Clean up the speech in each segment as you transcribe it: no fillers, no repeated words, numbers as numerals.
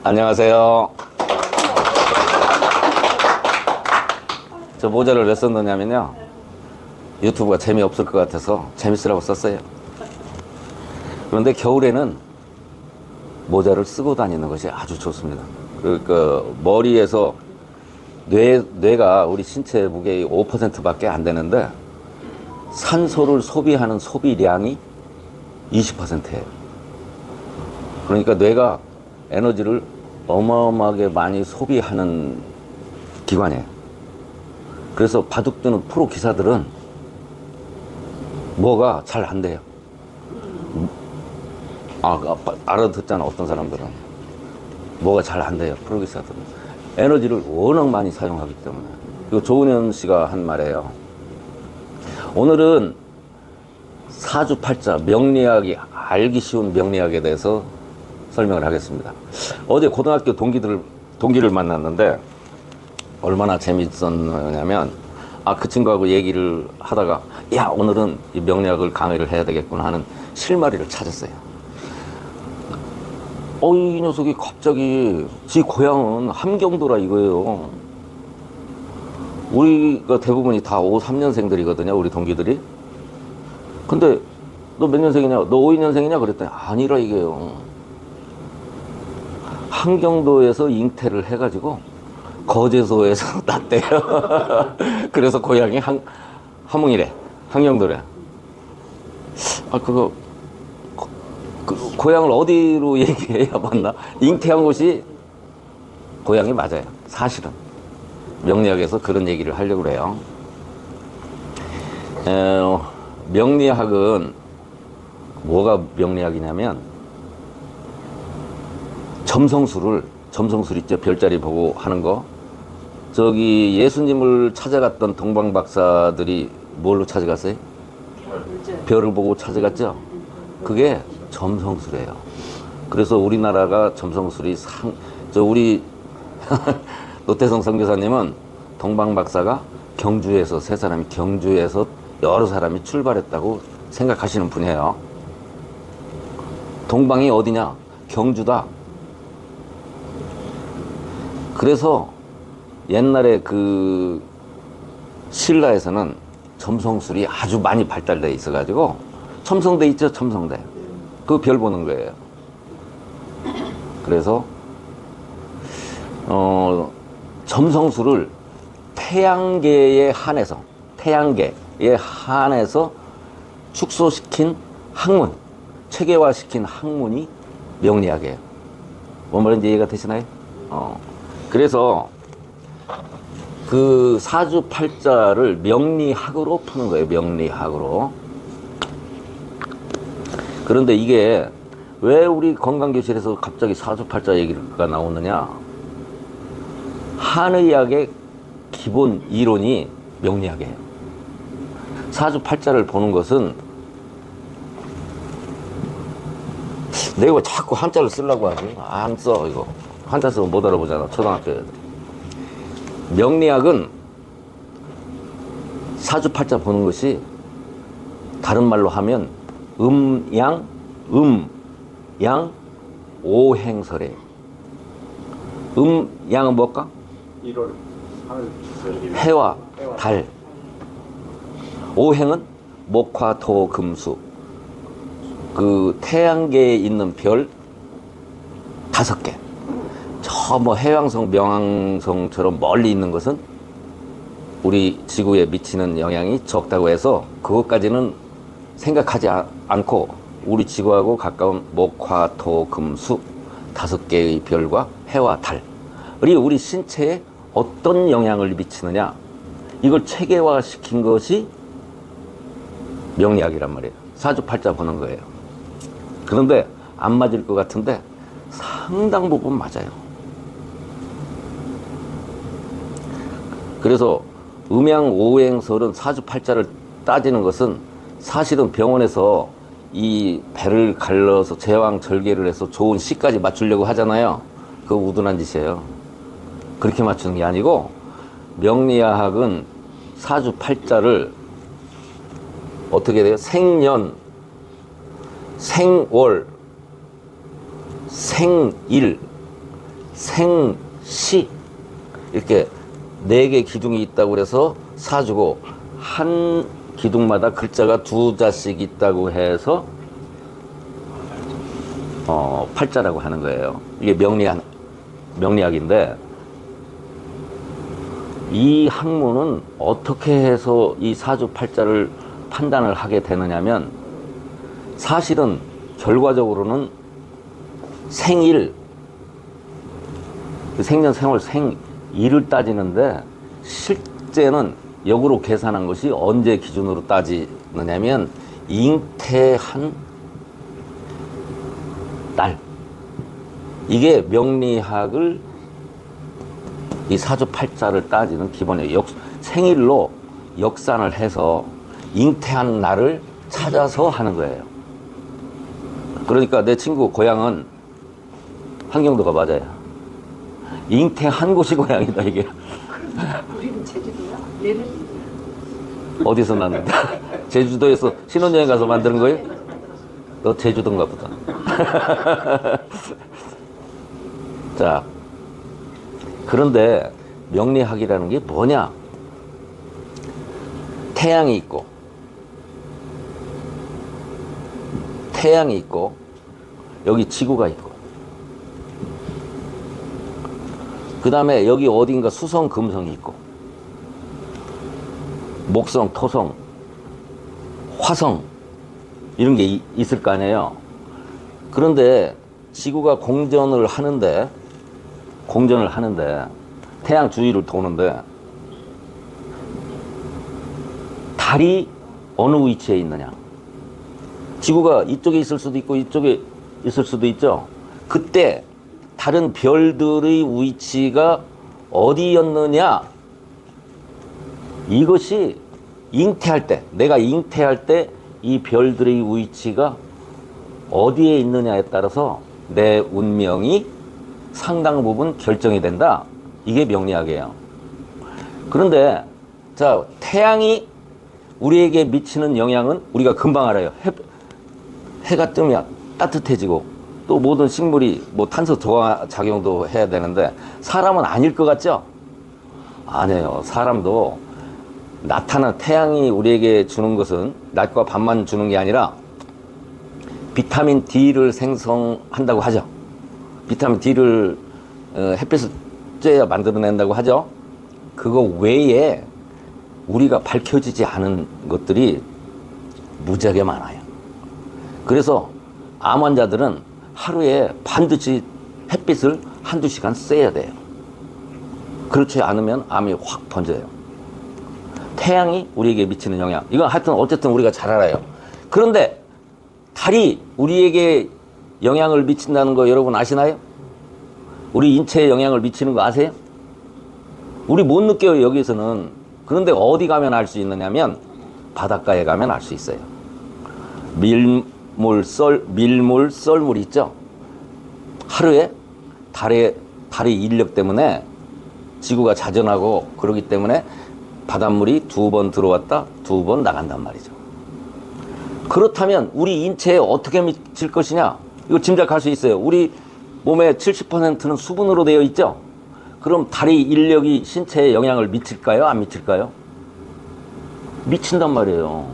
안녕하세요. 저 모자를 왜 썼느냐면요, 유튜브가 재미없을 것 같아서 재밌으라고 썼어요. 그런데 겨울에는 모자를 쓰고 다니는 것이 아주 좋습니다. 그러니까 머리에서 뇌가 우리 신체 무게의 5%밖에 안 되는데 산소를 소비하는 소비량이 20%예요. 그러니까 뇌가 에너지를 어마어마하게 많이 소비하는 기관이에요. 그래서 바둑두는 프로 기사들은 뭐가 잘 안 돼요. 알아듣잖아. 어떤 사람들은 뭐가 잘 안 돼요. 프로 기사들은 에너지를 워낙 많이 사용하기 때문에. 이거 조은현 씨가 한 말이에요. 오늘은 사주팔자 명리학이 알기 쉬운 명리학에 대해서 설명을 하겠습니다. 어제 고등학교 동기를 만났는데 얼마나 재밌었냐면, 그 친구하고 얘기를 하다가 야, 오늘은 이 명리학을 강의를 해야 되겠구나 하는 실마리를 찾았어요. 이 녀석이 갑자기 지 고향은 함경도라 이거예요. 우리가 대부분이 다 53년생들이거든요, 우리 동기들이. 근데 너 몇 년생이냐? 너 52년생이냐? 그랬더니 아니라 이게요. 함경도에서 잉태를 해가지고 거제소에서 났대요. 그래서 고향이 함흥이래. 함경도래. 고향을 어디로 얘기해야 맞나? 잉태한 곳이 고향이 맞아요. 사실은. 명리학에서 그런 얘기를 하려고 그래요. 명리학은 뭐가 명리학이냐면, 점성술 있죠. 별자리 보고 하는 거. 저기 예수님을 찾아갔던 동방박사들이 뭘로 찾아갔어요? 별을 보고 찾아갔죠. 그게 점성술이에요. 그래서 우리나라가 점성술이 우리 노태성 선교사님은 동방박사가 경주에서, 세 사람이 경주에서 여러 사람이 출발했다고 생각하시는 분이에요. 동방이 어디냐? 경주다. 그래서 옛날에 그 신라에서는 점성술이 아주 많이 발달돼 있어가지고, 첨성대 있죠? 첨성대. 그 별 보는 거예요. 그래서 점성술을 태양계에 한해서 축소시킨 학문, 체계화시킨 학문이 명리학이에요. 뭔 말인지 이해가 되시나요? 그래서 그 사주팔자를 명리학으로 푸는 거예요. 명리학으로. 그런데 이게 왜 우리 건강교실에서 갑자기 사주팔자 얘기가 나오느냐? 한의학의 기본 이론이 명리학이에요. 사주팔자를 보는 것은, 내가 왜 자꾸 한자를 쓰려고 하지? 안 써, 이거. 한자 쓰면 못 알아보잖아, 초등학교 애들. 명리학은 사주팔자 보는 것이, 다른 말로 하면 음양 오행설이에요. 양은 뭘까? 1월 해와 달. 오행은 목화 토 금수. 그 태양계에 있는 별 5개. 저 해왕성 명왕성처럼 멀리 있는 것은 우리 지구에 미치는 영향이 적다고 해서 그것까지는 생각하지 않고, 우리 지구하고 가까운 목화 토 금수 5개의 별과 해와 달이 우리 신체에 어떤 영향을 미치느냐, 이걸 체계화시킨 것이 명리학이란 말이에요. 사주팔자 보는 거예요. 그런데 안 맞을 것 같은데 상당 부분 맞아요. 그래서 음양오행설은 사주팔자를 따지는 것은, 사실은 병원에서 이 배를 갈라서 제왕절개를 해서 좋은 시까지 맞추려고 하잖아요. 그거 우둔한 짓이에요. 그렇게 맞추는 게 아니고, 명리학은 사주팔자를 어떻게 돼요? 생년, 생월, 생일, 생시 이렇게 4개 기둥이 있다고 그래서 사주고 한 기둥마다 글자가 2자씩 있다고 해서 팔자라고 하는 거예요. 이게 명리학인데 이 학문은 어떻게 해서 이 사주팔자를 판단을 하게 되느냐면 사실은 결과적으로는 생일, 생년생월 생일을 따지는데 실제는 역으로 계산한 것이 언제 기준으로 따지느냐면 잉태한 날. 이게 명리학을 이 사주팔자를 따지는 기본이에요. 생일로 역산을 해서 잉태한 날을 찾아서 하는 거예요. 그러니까 내 친구 고향은 한경도가 맞아요. 잉태한 곳이 고향이다 이게. 우리는 제주도야. 얘는 어디서 났는데? 제주도에서 신혼여행 가서 만드는 거예요? 너 제주도인가 보다. 자, 그런데 명리학이라는 게 뭐냐? 태양이 있고 여기 지구가 있고 그 다음에 여기 어딘가 수성 금성이 있고 목성 토성 화성 이런 게 있을 거 아니에요. 그런데 지구가 공전을 하는데 태양 주위를 도는데 달이 어느 위치에 있느냐? 지구가 이쪽에 있을 수도 있고 이쪽에 있을 수도 있죠. 그때 다른 별들의 위치가 어디였느냐? 이것이 잉태할 때, 내가 잉태할 때 이 별들의 위치가 어디에 있느냐에 따라서 내 운명이 상당 부분 결정이 된다. 이게 명리학이에요. 그런데 자, 태양이 우리에게 미치는 영향은 우리가 금방 알아요. 해가 뜨면 따뜻해지고 또 모든 식물이 뭐 탄소 저하 작용도 해야 되는데 사람은 아닐 것 같죠? 아니에요. 사람도 나타난 태양이 우리에게 주는 것은 낮과 밤만 주는 게 아니라 비타민 D를 생성한다고 하죠. 비타민 D를 햇빛을 쬐야 만들어낸다고 하죠. 그거 외에 우리가 밝혀지지 않은 것들이 무지하게 많아요. 그래서 암 환자들은 하루에 반드시 햇빛을 한두 시간 쐬야 돼요. 그렇지 않으면 암이 확 번져요. 태양이 우리에게 미치는 영향, 이건 하여튼 어쨌든 우리가 잘 알아요. 그런데 달이 우리에게 영향을 미친다는 거 여러분 아시나요? 우리 인체에 영향을 미치는 거 아세요? 우리 못 느껴요, 여기서는. 그런데 어디 가면 알 수 있느냐면 바닷가에 가면 알 수 있어요. 밀물, 썰물 있죠? 하루에 달의 인력 때문에 지구가 자전하고 그러기 때문에 바닷물이 2번 들어왔다 2번 나간단 말이죠. 그렇다면 우리 인체에 어떻게 미칠 것이냐? 이거 짐작할 수 있어요. 우리 몸의 70%는 수분으로 되어 있죠? 그럼 달의 인력이 신체에 영향을 미칠까요? 안 미칠까요? 미친단 말이에요.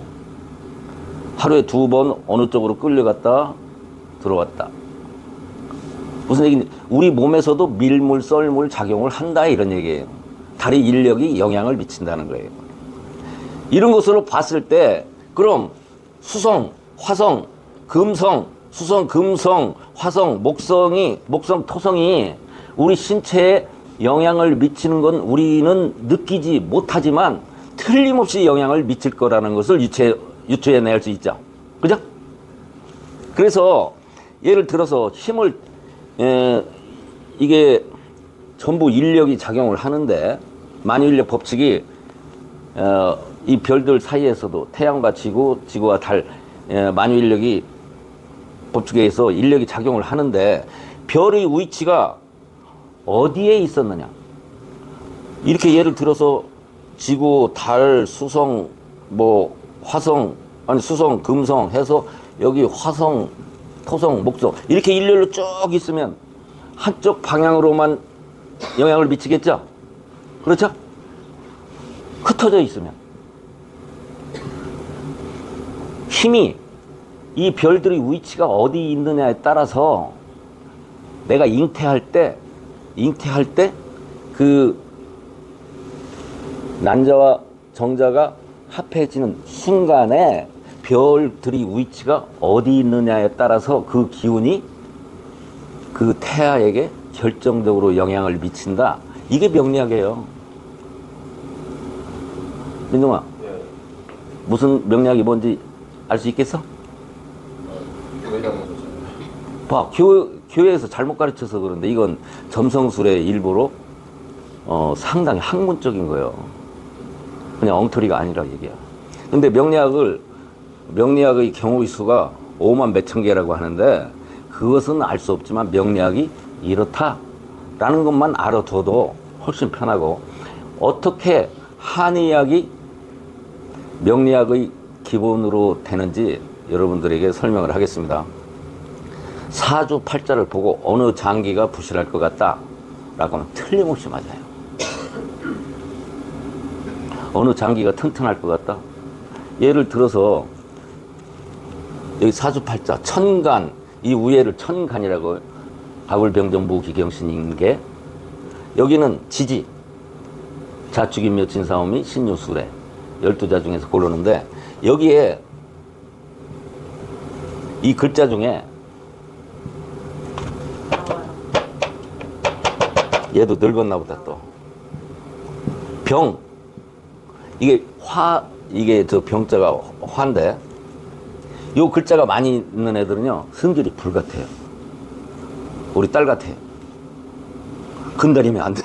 하루에 2번 어느 쪽으로 끌려갔다 들어왔다. 무슨 얘기인지, 우리 몸에서도 밀물, 썰물 작용을 한다 이런 얘기예요. 달의 인력이 영향을 미친다는 거예요. 이런 것으로 봤을 때 그럼 수성, 화성, 금성, 수성, 금성, 화성, 목성, 토성이 우리 신체에 영향을 미치는 건 우리는 느끼지 못하지만 틀림없이 영향을 미칠 거라는 것을 유추해낼 수 있죠. 그죠? 그래서 예를 들어서 힘을 이게 전부 인력이 작용을 하는데 만유인력 법칙이 이 별들 사이에서도 태양과 지구와 달 만유인력이 법칙에 의해서 인력이 작용을 하는데 별의 위치가 어디에 있었느냐? 이렇게 예를 들어서 지구, 달, 수성, 뭐 화성, 아니 수성, 금성 해서 여기 화성, 토성, 목성 이렇게 일렬로 쭉 있으면 한쪽 방향으로만 영향을 미치겠죠? 그렇죠? 흩어져 있으면 힘이 이 별들의 위치가 어디 있느냐에 따라서 내가 잉태할 때 그 난자와 정자가 합해지는 순간에 별들의 위치가 어디 있느냐에 따라서 그 기운이 그 태아에게 결정적으로 영향을 미친다. 이게 명리학이에요. 민동아, 무슨 명리학이 뭔지 알 수 있겠어? 봐, 교회에서 잘못 가르쳐서 그런데 이건 점성술의 일부로 상당히 학문적인 거예요. 그냥 엉터리가 아니라 얘기야. 근데 명리학의 경우의 수가 5만 몇천 개라고 하는데 그것은 알 수 없지만 명리학이 이렇다라는 것만 알아둬도 훨씬 편하고, 어떻게 한의학이 명리학의 기본으로 되는지 여러분들에게 설명을 하겠습니다. 사주팔자를 보고 어느 장기가 부실할 것 같다 라고 하면 틀림없이 맞아요. 어느 장기가 튼튼할 것 같다. 예를 들어서 여기 사주팔자 천간, 이 위에를 천간이라고, 가불병정무기경신인 게, 여기는 지지, 자축인묘 진사오미 신유술에 12자 중에서 고르는데, 여기에 이 글자 중에 얘도 늙었나 보다. 또 병, 이게 이게 저 병자가 화인데, 요 글자가 많이 있는 애들은요 성질이 불 같아요. 우리 딸 같아요. 건드리면 안 돼.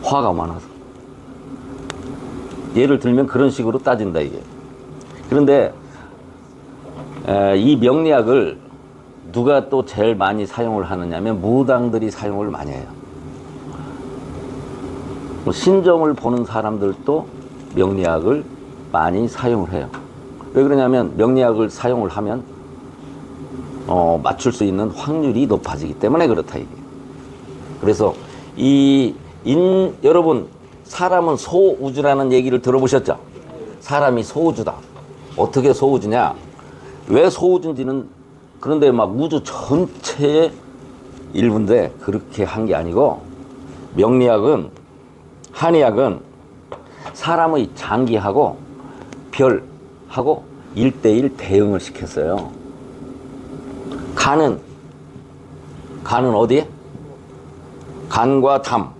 화가 많아서. 예를 들면 그런 식으로 따진다 이게. 그런데 이 명리학을 누가 또 제일 많이 사용을 하느냐면 무당들이 사용을 많이 해요. 신점을 보는 사람들도 명리학을 많이 사용을 해요. 왜 그러냐면 명리학을 사용을 하면 맞출 수 있는 확률이 높아지기 때문에 그렇다 이게. 그래서 여러분, 사람은 소우주라는 얘기를 들어보셨죠? 사람이 소우주다. 어떻게 소우주냐? 왜 소우주인지는, 그런데 막 우주 전체의 일부인데 그렇게 한 게 아니고, 명리학은, 한의학은 사람의 장기하고 별하고 1대1 대응을 시켰어요. 간은 어디에? 간과 담,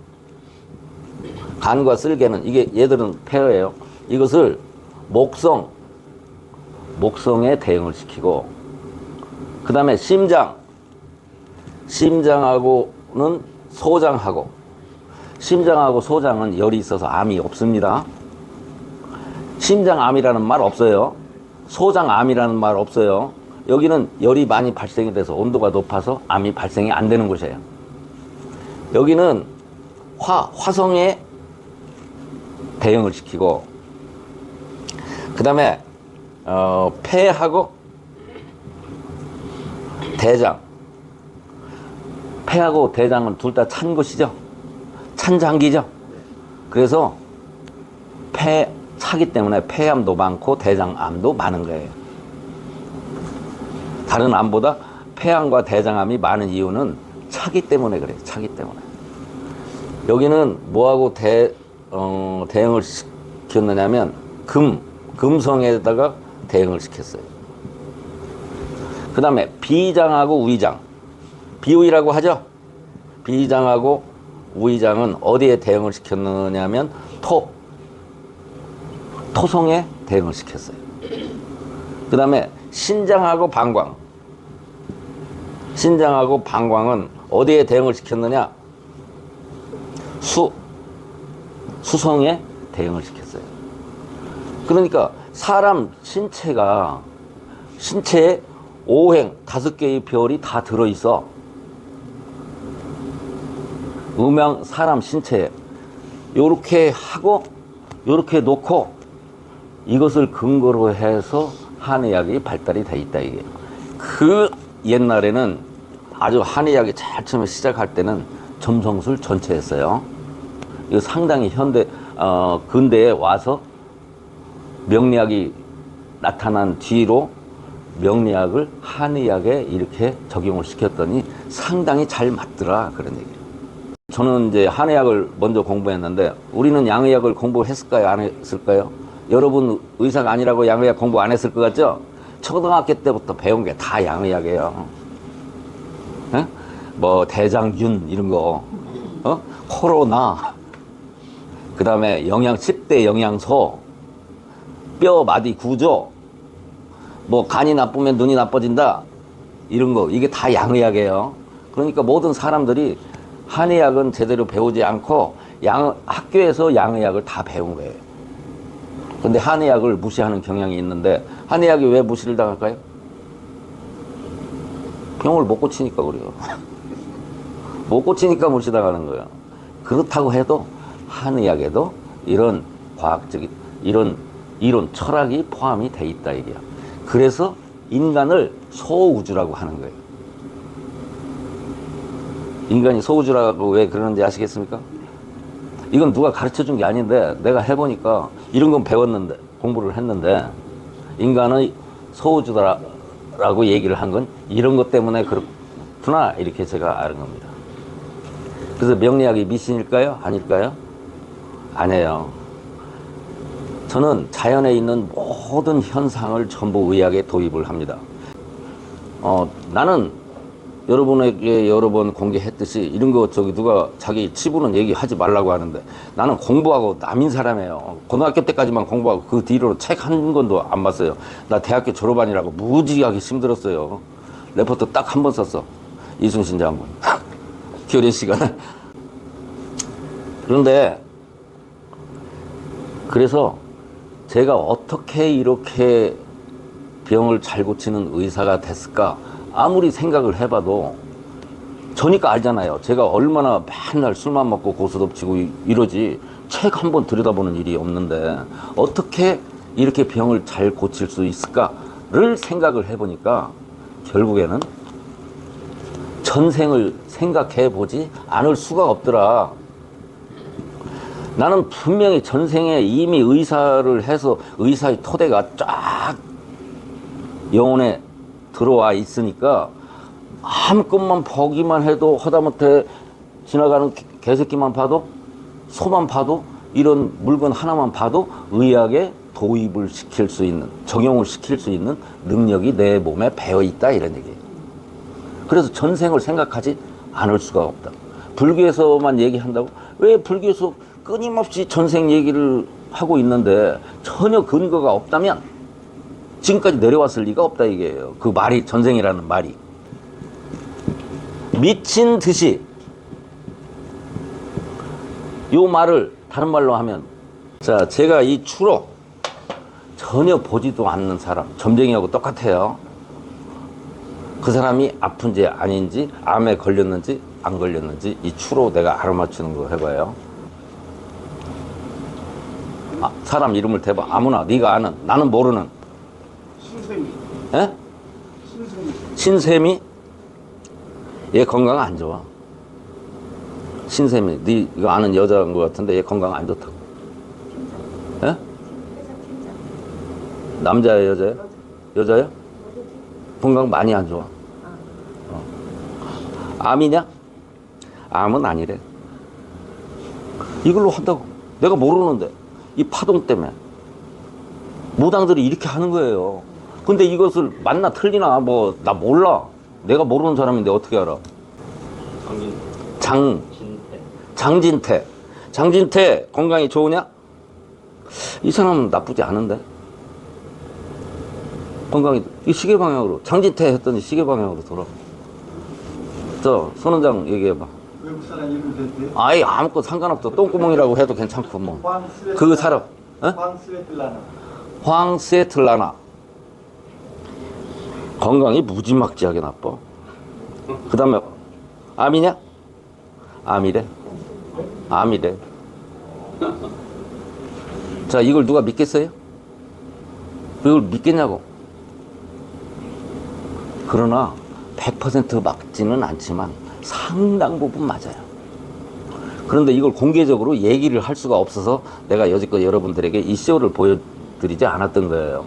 간과 쓸개는, 이게 얘들은 폐허예요. 이것을 목성에 대응을 시키고, 그 다음에 심장하고는 소장하고, 심장하고 소장은 열이 있어서 암이 없습니다. 심장암이라는 말 없어요. 소장암이라는 말 없어요. 여기는 열이 많이 발생이 돼서 온도가 높아서 암이 발생이 안 되는 곳이에요. 여기는 화성에 대응을 시키고, 그 다음에 폐하고 대장, 폐하고 대장은 둘 다 찬 것이죠. 찬 장기죠. 그래서 차기 때문에 폐암도 많고 대장암도 많은 거예요. 다른 암보다 폐암과 대장암이 많은 이유는 차기 때문에 그래요. 차기 때문에. 여기는 뭐하고 대응을 시켰느냐면 금성에다가 대응을 시켰어요. 그 다음에 비장하고 우위장, 비우이라고 하죠. 비장하고 우위장은 어디에 대응을 시켰느냐면 토성에 대응을 시켰어요. 그 다음에 신장하고 방광, 신장하고 방광은 어디에 대응을 시켰느냐? 수성에 대응을 시켰어요. 그러니까 사람 신체에 오행 5개의 별이 다 들어있어. 사람 신체에 요렇게 하고 요렇게 놓고, 이것을 근거로 해서 한의학이 발달이 돼 있다 이게. 그 옛날에는 아주 한의학이 제일 처음에 시작할 때는 점성술 전체였어요. 이거 상당히 근대에 와서 명리학이 나타난 뒤로 명리학을 한의학에 이렇게 적용을 시켰더니 상당히 잘 맞더라, 그런 얘기예요. 저는 이제 한의학을 먼저 공부했는데 우리는 양의학을 공부했을까요? 안 했을까요? 여러분 의사가 아니라고 양의학 공부 안 했을 것 같죠? 초등학교 때부터 배운 게 다 양의학이에요. 에? 뭐 대장균 이런 거, 코로나, 그 다음에 10대 영양소, 뼈 마디 구조, 뭐 간이 나쁘면 눈이 나빠진다 이런 거, 이게 다 양의학이에요. 그러니까 모든 사람들이 한의학은 제대로 배우지 않고 학교에서 양의학을 다 배운 거예요. 근데 한의학을 무시하는 경향이 있는데, 한의학이 왜 무시를 당할까요? 병을 못 고치니까 그래요. 못 고치니까 무시당하는 거예요. 그렇다고 해도 한의학에도 이런 과학적인 이런 이론 철학이 포함이 돼 있다 이게요. 그래서 인간을 소우주라고 하는 거예요. 인간이 소우주라고 왜 그러는지 아시겠습니까? 이건 누가 가르쳐 준 게 아닌데 내가 해보니까 이런 건 배웠는데, 공부를 했는데, 인간의 소우주다라고 얘기를 한 건 이런 것 때문에 그렇구나, 이렇게 제가 아는 겁니다. 그래서 명리학이 미신일까요? 아닐까요? 아니에요. 저는 자연에 있는 모든 현상을 전부 의학에 도입을 합니다. 나는 여러분에게 여러 번 공개했듯이 이런 거 누가 자기 치부는 얘기하지 말라고 하는데, 나는 공부하고 남인 사람이에요. 고등학교 때까지만 공부하고 그 뒤로 책 한 권도 안 봤어요. 나 대학교 졸업반이라고 무지하게 힘들었어요. 레포트 딱 한 번 썼어. 이순신 장군. 교련 시간에. 그런데 그래서 제가 어떻게 이렇게 병을 잘 고치는 의사가 됐을까? 아무리 생각을 해봐도 저니까 알잖아요. 제가 얼마나 맨날 술만 먹고 고수 덮치고 이러지 책 한 번 들여다보는 일이 없는데 어떻게 이렇게 병을 잘 고칠 수 있을까를 생각을 해보니까 결국에는 전생을 생각해 보지 않을 수가 없더라. 나는 분명히 전생에 이미 의사를 해서 의사의 토대가 쫙 영혼에 들어와 있으니까 아무것만 보기만 해도 허다못해 지나가는 개새끼만 봐도, 소만 봐도, 이런 물건 하나만 봐도 의학에 도입을 시킬 수 있는, 적용을 시킬 수 있는 능력이 내 몸에 배어 있다, 이런 얘기예요. 그래서 전생을 생각하지 않을 수가 없다. 불교에서만 얘기한다고? 왜 불교에서 끊임없이 전생 얘기를 하고 있는데 전혀 근거가 없다면 지금까지 내려왔을 리가 없다 이게요. 그 말이, 전생이라는 말이. 미친 듯이 요 말을 다른 말로 하면, 자, 제가 이 추로 전혀 보지도 않는 사람, 점쟁이하고 똑같아요. 그 사람이 아픈지 아닌지, 암에 걸렸는지 안 걸렸는지 이 추로 내가 알아맞추는 거 해봐요. 사람 이름을 대봐. 아무나 네가 아는, 나는 모르는. 신샘이. 에? 신샘이. 신샘이? 얘 건강 안 좋아. 신샘이, 네 이거 아는 여자인 것 같은데 얘 건강 안 좋다고. 에? 남자야, 여자야? 여자야? 건강 많이 안 좋아. 암이냐? 암은 아니래. 이걸로 한다고. 내가 모르는데 이 파동 때문에 무당들이 이렇게 하는 거예요. 근데 이것을 맞나 틀리나 뭐 나 몰라. 내가 모르는 사람인데 어떻게 알아? 장진태. 장진태 건강이 좋으냐? 이 사람은 나쁘지 않은데. 건강이 이 시계 방향으로, 장진태 했더니 시계 방향으로 돌아. 저 손원장 얘기해봐. 외국 사람 이름 됐대. 아예 아무것도 상관없어. 똥구멍이라고 해도 괜찮고 뭐. 그 사람, 황스웨틀라나. 황스웨틀라나. 건강이 무지막지하게 나빠. 그 다음에 암이냐? 암이래. 암이래. 자, 이걸 누가 믿겠어요? 이걸 믿겠냐고. 그러나 100% 맞지는 않지만 상당 부분 맞아요. 그런데 이걸 공개적으로 얘기를 할 수가 없어서 내가 여지껏 여러분들에게 이 쇼를 보여드리지 않았던 거예요.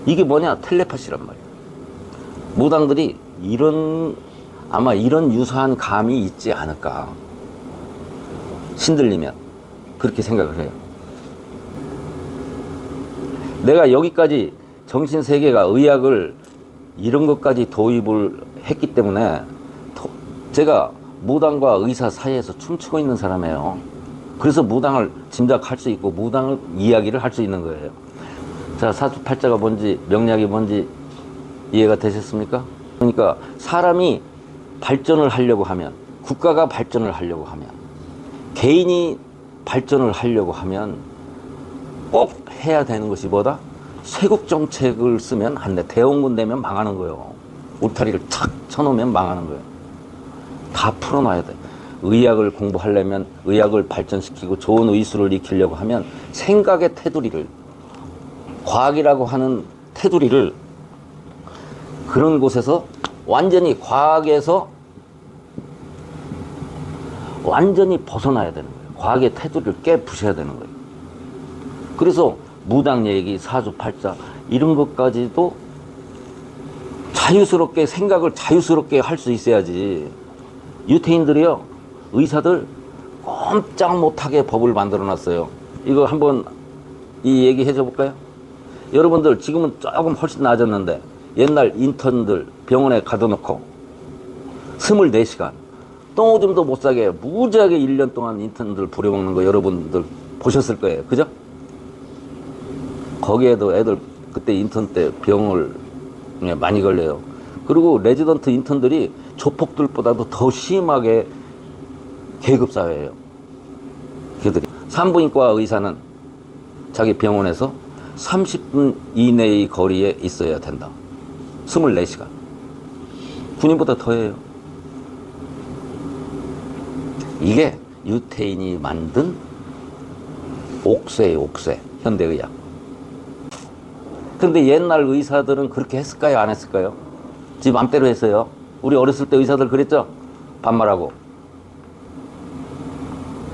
이게 뭐냐? 텔레파시란 말이에요. 무당들이 아마 이런 유사한 감이 있지 않을까. 신들리면 그렇게 생각을 해요. 내가 여기까지 정신세계가 의학을 이런 것까지 도입을 했기 때문에 제가 무당과 의사 사이에서 춤추고 있는 사람이에요. 그래서 무당을 짐작할 수 있고 무당을 이야기를 할 수 있는 거예요. 자, 사주팔자가 뭔지 명리학이 뭔지 이해가 되셨습니까? 그러니까 사람이 발전을 하려고 하면, 국가가 발전을 하려고 하면, 개인이 발전을 하려고 하면 꼭 해야 되는 것이 뭐다? 쇄국 정책을 쓰면 안 돼. 대원군 되면 망하는 거예요. 울타리를 탁 쳐놓으면 망하는 거예요. 다 풀어놔야 돼. 의학을 공부하려면, 의학을 발전시키고 좋은 의술을 익히려고 하면 생각의 테두리를, 과학이라고 하는 테두리를 그런 곳에서 완전히 과학에서 완전히 벗어나야 되는 거예요. 과학의 테두리를 깨부셔야 되는 거예요. 그래서 무당 얘기, 사주팔자 이런 것까지도 자유스럽게 생각을 자유스럽게 할 수 있어야지. 유태인들이요, 의사들 꼼짝 못하게 법을 만들어 놨어요. 이거 한번 이 얘기 해줘 볼까요? 여러분들 지금은 조금 훨씬 나아졌는데 옛날 인턴들 병원에 가둬놓고 24시간 똥오줌도 못 싸게 무지하게 1년 동안 인턴들 부려먹는 거 여러분들 보셨을 거예요. 그죠? 거기에도 애들 그때 인턴 때 병을 많이 걸려요. 그리고 레지던트 인턴들이 조폭들보다도 더 심하게 계급사회예요. 걔들이. 산부인과 의사는 자기 병원에서 30분 이내의 거리에 있어야 된다. 24시간. 군인보다 더해요. 이게 유태인이 만든 옥새예요, 옥새. 현대의학. 근데 옛날 의사들은 그렇게 했을까요? 안 했을까요? 지 맘대로 했어요. 우리 어렸을 때 의사들 그랬죠? 반말하고.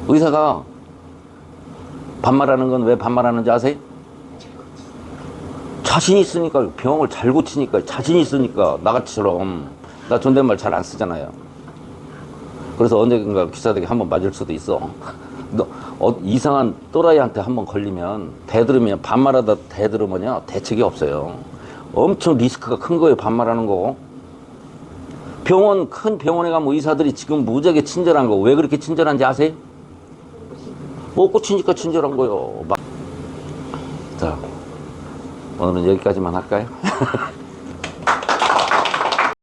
의사가 반말하는 건 왜 반말하는지 아세요? 자신 있으니까, 병을 잘 고치니까, 자신 있으니까, 나같이처럼. 나 존댓말 잘 안 쓰잖아요. 그래서 언젠가 기사들이 한번 맞을 수도 있어. 너 이상한 또라이한테 한번 걸리면 대들으면, 반말하다 대들으면요 대책이 없어요. 엄청 리스크가 큰 거예요, 반말하는 거. 큰 병원에 가면 의사들이 지금 무지하게 친절한 거, 왜 그렇게 친절한지 아세요? 못 고치니까 친절한 거예요. 자, 오늘은 여기까지만 할까요?